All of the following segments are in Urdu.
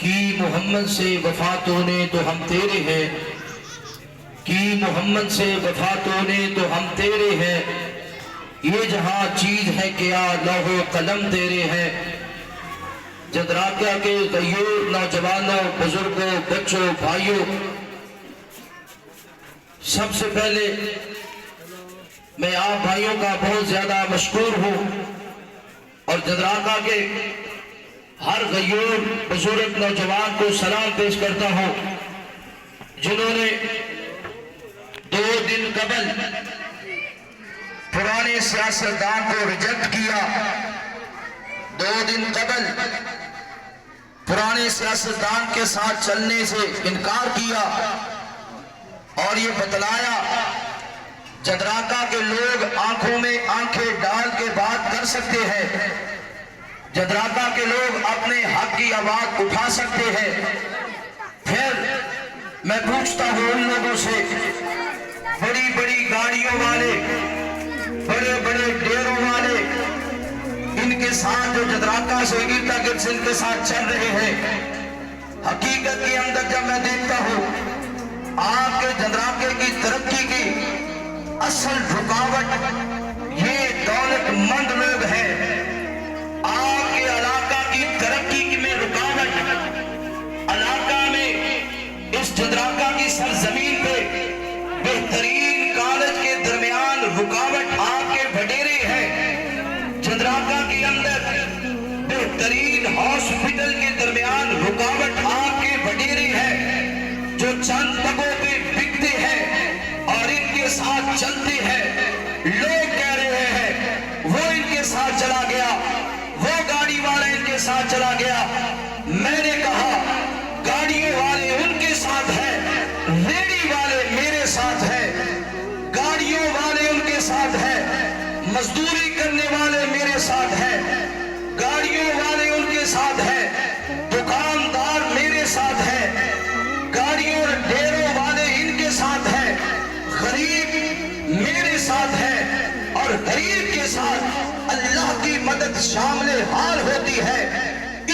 کی محمد سے وفا تو نے تو ہم تیرے ہیں، کی محمد سے وفا تو نے تو ہم تیرے ہیں، یہ جہاں چیز ہے کیا لوح و قلم تیرے ہیں۔ جدراکہ کے غیور نوجوانوں، بزرگوں، بچوں، بھائیوں، سب سے پہلے میں آپ بھائیوں کا بہت زیادہ مشکور ہوں اور جدراکہ کے ہر غیور بزرگ نوجوان کو سلام پیش کرتا ہوں جنہوں نے 2 دن قبل پرانے سیاستدان کو ریجیکٹ کیا، 2 دن قبل پرانے سیاستدان کے ساتھ چلنے سے انکار کیا اور یہ بتلایا جدراکہ کے لوگ آنکھوں میں آنکھیں ڈال کے بات کر سکتے ہیں، جدراکہ کے لوگ اپنے حق کی آواز اٹھا سکتے ہیں۔ پھر میں پوچھتا ہوں ان لوگوں سے، بڑی بڑی گاڑیوں والے، بڑے بڑے ڈیروں والے، ان کے ساتھ جو جدراکہ سے گرتا گرد ان کے ساتھ چل رہے ہیں، حقیقت کے اندر جب میں دیکھتا ہوں آپ کے جدراکے کی ترقی کی اصل رکاوٹ یہ دولت مند لوگ ہیں۔ آپ کے علاقہ کی ترقی میں رکاوٹ، علاقہ میں اس جدراکہ کی سرزمین پہ بہترین کالج کے درمیان رکاوٹ آپ کے وڈیرے ہیں، جدراکہ کے اندر بہترین ہاسپٹل کے درمیان رکاوٹ آپ کے وڈیرے ہیں، جو چند پگوں پہ بکتے ہیں اور ان کے ساتھ چلتے ہیں۔ لوگ کہہ رہے ہیں وہ ان کے ساتھ چلا گیا، وہ گاڑی والا ان کے ساتھ چلا گیا۔ میں نے کہا گاڑیوں والے ان کے ساتھ ہیں، ریڑی والے میرے ساتھ ہیں، گاڑیوں والے ان کے ساتھ ہیں، مزدوری کرنے والے میرے ساتھ ہیں، گاڑیوں والے ان کے ساتھ ہیں، دکاندار میرے ساتھ ہیں، گاڑیوں اور ڈیروں والے ان کے ساتھ ہیں، غریب میرے ساتھ ہیں، اور غریب کے ساتھ اللہ کی مدد شامل حال ہوتی ہے۔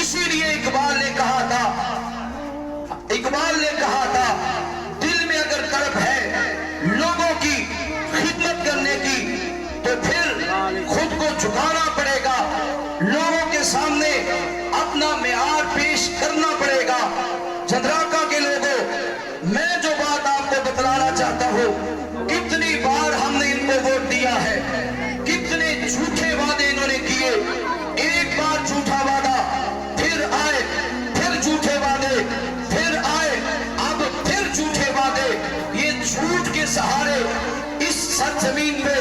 اسی لیے اقبال نے کہا تھا دل میں اگر طلب ہے لوگوں کی خدمت کرنے کی تو پھر خود کو جھکانا پڑے گا، لوگوں کے سامنے اپنا معیار پیش کرنا پڑے گا۔ جدراکہ کے لوگوں، میں جو بات آپ کو بتلانا چاہتا ہوں، کتنی بار ہم نے ان کو ووٹ دیا ہے، کتنے جھوٹے وعدے انہوں نے کیے، ایک بار جھوٹا وعدہ، پھر آئے، پھر جھوٹے وعدے، پھر آئے، اب پھر جھوٹے وعدے۔ یہ جھوٹ کے سہارے اس سرزمین پہ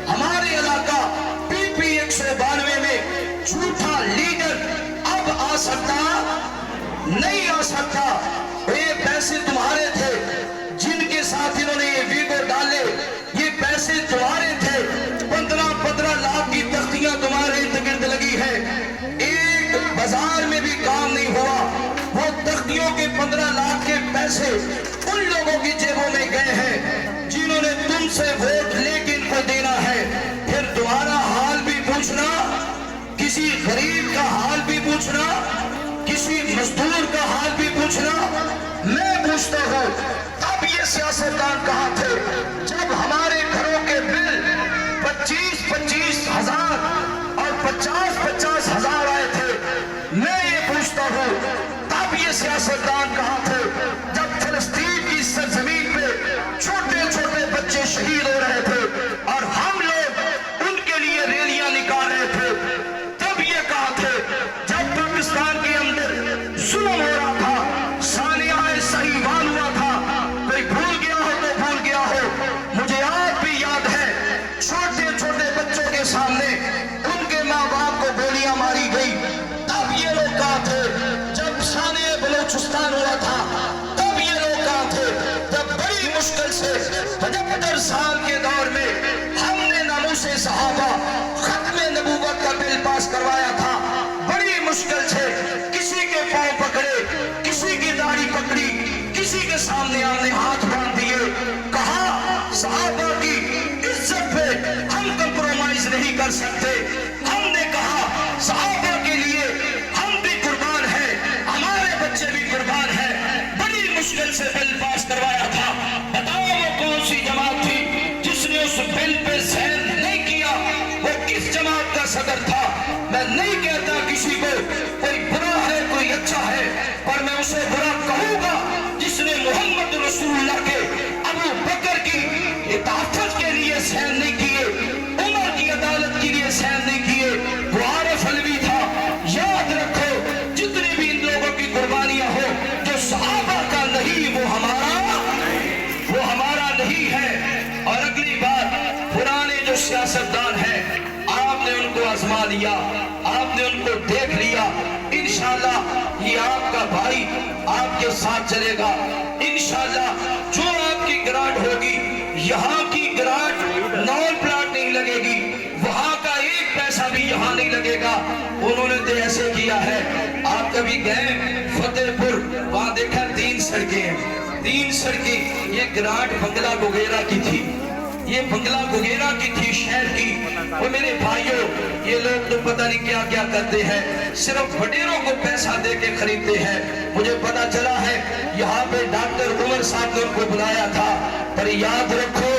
ہمارے علاقہ PP 192 میں جھوٹا لیڈر اب آ سکتا نہیں آ سکتا۔ یہ پیسے تمہارے تھے جن کے ساتھ انہوں نے یہ ویگو ڈالے، یہ پیسے تمہارے تھے، 15 لاکھ کی تختیاں تمہارے ارد گرد لگی ہے، ایک بازار میں بھی کام نہیں ہوا، وہ تختیوں کے 15 لاکھ کے پیسے ان لوگوں کی جیبوں میں گئے ہیں جنہوں نے تم سے ووٹ لے کے ان کو دینا ہے۔ پھر تمہارا حال بھی پوچھنا، کسی غریب کا حال بھی پوچھنا، کسی مزدور کا حال بھی پوچھنا۔ میں پوچھتا ہوں اب یہ سیاستدان کہاں تھے جب ہمارے گھروں کے بل 25 ہزار اور 50 ہزار آئے تھے؟ میں یہ پوچھتا ہوں تب یہ سیاستدان کہاں تھے جب فلسطین کی سرزمین پہ چھوٹے چھوٹے بچے شہید ہو رہے تھے اور ہم لوگ ان کے لیے ریلیاں نکال رہے تھے؟ تب یہ کہاں تھے جب پاکستان کے اندر ظلم ہو رہا تھا، سانحہ صہیوان ہوا تھا؟ کوئی بھول گیا ہو تو بھول گیا ہو، مجھے آج بھی یاد ہے چھوٹے چھوٹے بچوں کے سامنے ان کے ماں باپ کو گولیاں ماری گئی۔ تب یہ لوگ کہاں تھے جب سانحہ بلوچستان ہوا تھا؟ تب یہ لوگ کہاں تھے جب بڑی مشکل سے 75 سال کے دور میں ہم نے ناموس صحابہ ختم نبوت کا بل پاس کروایا تھا؟ بڑی مشکل سے کسی کے پاؤں پکڑے، کسی کی داڑھی پکڑی، کسی کے سامنے آمنے ہاتھ باندھ دیے، کہا صحابہ کی عزت پہ ہم کمپرومائز نہیں کر سکتے۔ ہم نے کہا صحابہ کے لیے ہم بھی قربان ہیں، ہمارے بچے بھی قربان ہیں، بڑی مشکل سے بل پاس کروایا تھا۔ بتاؤ وہ کون سی جماعت تھی جس نے اس بل پہ سائن نہیں کیا؟ وہ کس جماعت کا صدر تھا؟ میں نہیں کہتا کسی کو کوئی برا ہے کوئی اچھا ہے، پر میں اسے برا کہوں گا جس نے محمد رسول اللہ کے ابو بکر کی اطاعت کے لیے سائن نہیں کیے، عمر کی عدالت کے لیے سائن نہیں کیے۔ وہ عارف علوی تھا۔ یاد رکھو جتنے بھی ان لوگوں کی قربانیاں ہو، جو صحابہ کا نہیں وہ ہمارا نہیں ہے۔ اور اگلی بات، پرانے جو سیاستدان ہیں آپ نے ان کو آزما لیا، آپ نے ان کو دیکھ لیا، انشاءاللہ یہ آپ کا بھائی آپ کے ساتھ چلے گا۔ انشاءاللہ جو آپ کی گرانٹ ہوگی، یہاں کی گرانٹ نال پلاٹ نہیں لگے گی، وہاں کا ایک پیسہ بھی یہاں نہیں لگے گا۔ انہوں نے تو ایسے کیا ہے، آپ کبھی گئے فتح پور، وہاں دیکھا 3 سڑکیں ہیں، 3 سڑکیں، یہ گرانٹ بنگلہ گوگیرا کی تھی، یہ بنگلہ گوگیرا کی تھی شہر کی۔ وہ میرے بھائیوں، یہ لوگ تو پتہ نہیں کیا کیا کرتے ہیں، صرف وڈیروں کو پیسہ دے کے خریدتے ہیں۔ مجھے پتہ چلا ہے یہاں پہ ڈاکٹر عمر صاحب نے ان کو بلایا تھا، پر یاد رکھو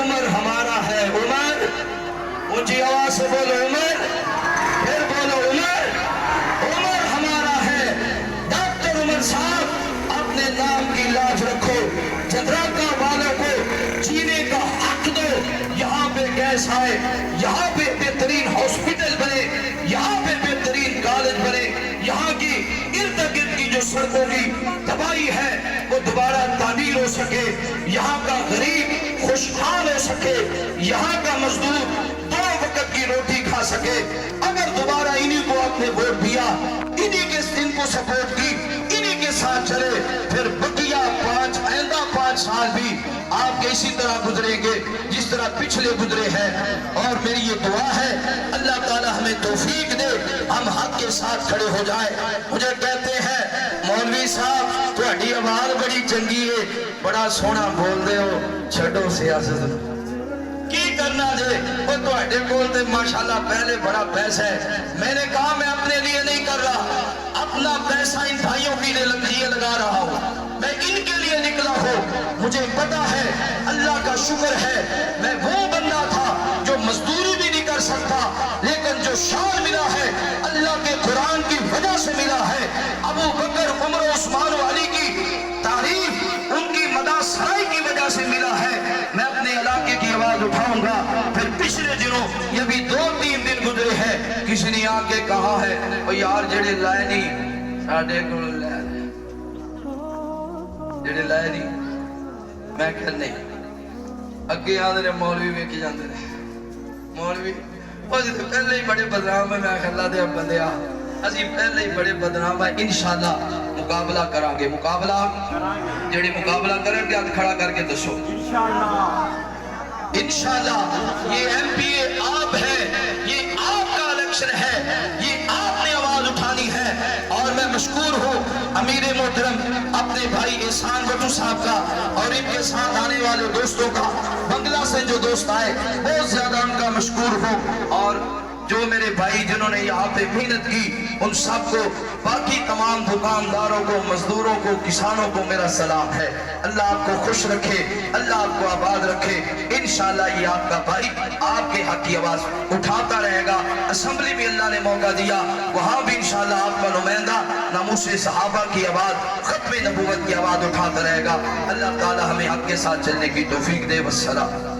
عمر ہمارا ہے۔ عمر، اونچی آواز سے بولو عمر، پھر بولو عمر، عمر ہمارا ہے۔ ڈاکٹر عمر صاحب اپنے نام کی لاج رکھو، جدراکا والوں کو جینے کا حق دو۔ یہاں پہ گیس آئے، یہاں پہ بہترین ہاسپٹل بنے، یہاں پہ بہترین کالج بنے، یہاں کی ارد گرد کی جو سڑکوں کی تباہی ہے وہ دوبارہ تعمیر ہو سکے، یہاں کا غریب خوشحال ہو سکے، یہاں کا مزدور 2 وقت کی روٹی کھا سکے۔ اگر دوبارہ انہی کو آپ نے ووٹ دیا، انہی کے ان کو سپورٹ کی، انہی کے ساتھ چلے، پھر بقیہ آئندہ 5 سال بھی آپ کے اسی طرح گزریں گے جس طرح پچھلے گزرے ہیں۔ اور میری یہ دعا ہے اللہ تعالی ہمیں توفیق دے، ہم حق کے ساتھ کھڑے ہو جائیں۔ مجھے کہتے ہیں مولوی صاحب تہاڈی آواز بڑی چنگی ہے، بڑا سونا بول دے ہو، چھڈو سیاست کی کرنا جے، وہ تہاڈے کول تے ماشاءاللہ پہلے بڑا پیسہ ہے۔ میں نے کہا میں اپنے لیے نہیں کر رہا، اپنا پیسہ ان بھائیوں کے لیے لگا رہا ہوں، میں ان کے لیے نکلا ہوں۔ مجھے پتا ہے اللہ کا شکر ہے، میں وہ بندہ تھا جو مزدوری بھی نہیں کر سکتا، لیکن جو شان ملا ہے اللہ کے قرآن کی وجہ سے ملا ہے۔ ابو بکر، عمر، عثمان و علی کی تعریف ان کی مدح سرائی کی وجہ سے ملا ہے۔ میں اپنے علاقے کی آواز اٹھاؤں گا۔ پھر پچھلے دنوں یہ بھی 2-3 دن گزرے ہیں، کسی نے آ کے کہا ہے او یار جڑے لائے نہیں ساڈے کول لے جڑے لائے نہیں، میں کہ نہیں، اگے آدھے نے مولوی ویکھ جاندے نے، مولوی وہ پہلے ہی بڑے بدنام ہیں۔ میں کہ اللہ دے بندیا اسی پہلے ہی بڑے بدنام ہیں، انشاءاللہ مقابلہ کریں گے، مقابلہ جڑے مقابلہ کریں گے ہاتھ کھڑا کر کے دسو انشاءاللہ۔ یہ ایم پی اے آپ ہے، یہ آپ کا الیکشن ہے، یہ آپ نے آواز اٹھانی ہے۔ اور میں مشکور ہوں امیر محترم اپنے بھائی احسان بٹو صاحب کا اور ان کے ساتھ آنے والے دوستوں کا، بنگلہ سے جو دوست آئے بہت زیادہ ان کا مشکور ہوں۔ اور جو میرے بھائی جنہوں نے یہاں پہ محنت کی ان سب کو، باقی تمام دکانداروں کو، مزدوروں کو، کسانوں کو میرا سلام ہے۔ اللہ آپ کو خوش رکھے، اللہ آپ کو آباد رکھے۔ انشاءاللہ یہ آپ کا بھائی آپ کے حق کی آواز اٹھاتا رہے گا۔ اسمبلی بھی اللہ نے موقع دیا، وہاں بھی انشاءاللہ آپ کا نمائندہ ناموس صحابہ کی آواز، ختم نبوت کی آواز اٹھاتا رہے گا۔ اللہ تعالی ہمیں حق کے ساتھ چلنے کی توفیق دے۔ والسلام۔